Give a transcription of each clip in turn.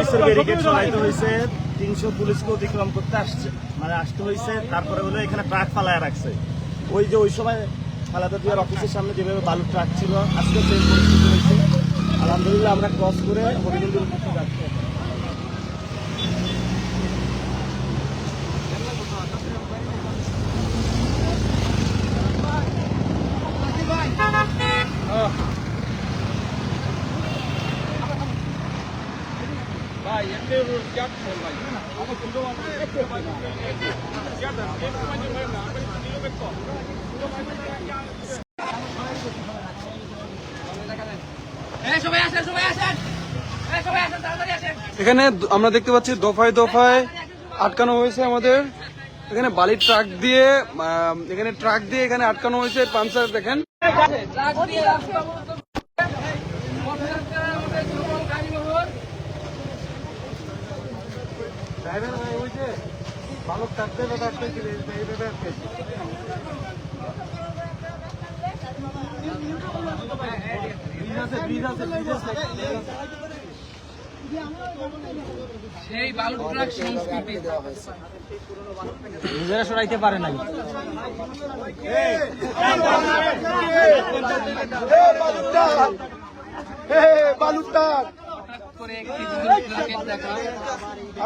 পুলিশের ব্যারিকেড সরাইতে হয়েছে, 300 পুলিশকে অতিক্রম করতে আসতে হয়েছে। তারপরে হলো এখানে ট্রাক ফালায় রাখছে। ওই যে ওই সময় খালেদা জিয়ার অফিসের সামনে যেভাবে বালুর ট্রাক ছিল, আজকে সেই পরিস্থিতি হয়েছে। আলহামদুলিল্লাহ আমরা ক্রস করে হবিগঞ্জের উদ্দেশ্যে যাচ্ছি। এখানে আমরা দেখতে পাচ্ছি দফায় দফায় আটকানো হয়েছে আমাদের। এখানে বালির ট্রাক দিয়ে এখানে আটকানো হয়েছে। পাঞ্চার দেখেন, সেই বালু ট্রাক সংস্কৃতি নিজেরা সরাইতে পারে নাই।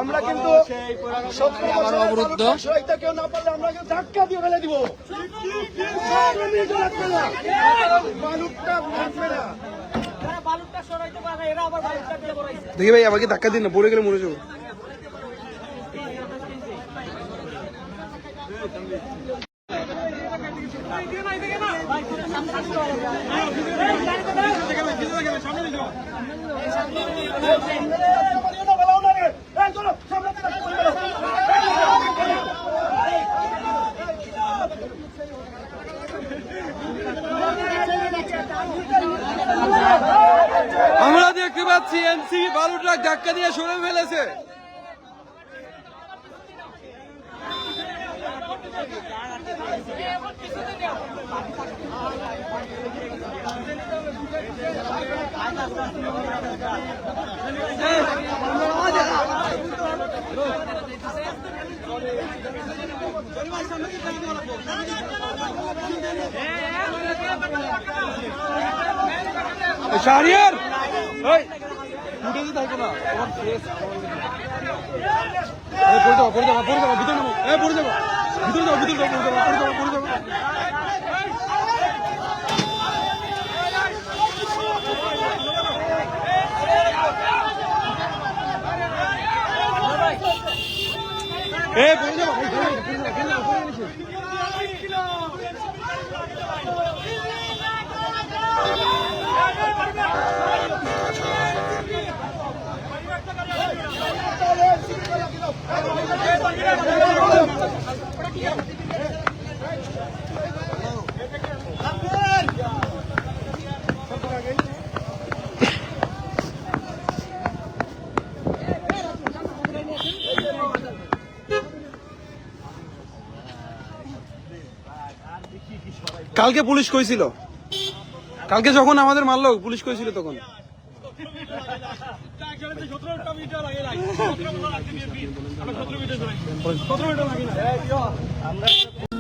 আমরা কিন্তু অবরুদ্ধ কেউ না পারলে আমরা ধাক্কা দিয়ে ফেলে দিব। দেখি ভাই আমাকে ধাক্কা দিন না, পড়ে গেলে মরে যাবো। আমরা দেখতে পাচ্ছি এনসি বালু ট্রাক ধাক্কা দিয়ে সরে ফেলেছে। শাহরিয়ার উঠে দিতে থাকো না, তোমার ফেস পড়ে যাবো ভিতরে যাবো, পড়ে যাবো ভিতরে যাবো, পড়ে যাবো। কালকে পুলিশ কইছিল, কালকে যখন আমাদের মারলো পুলিশ কইছিল তখন। আমরা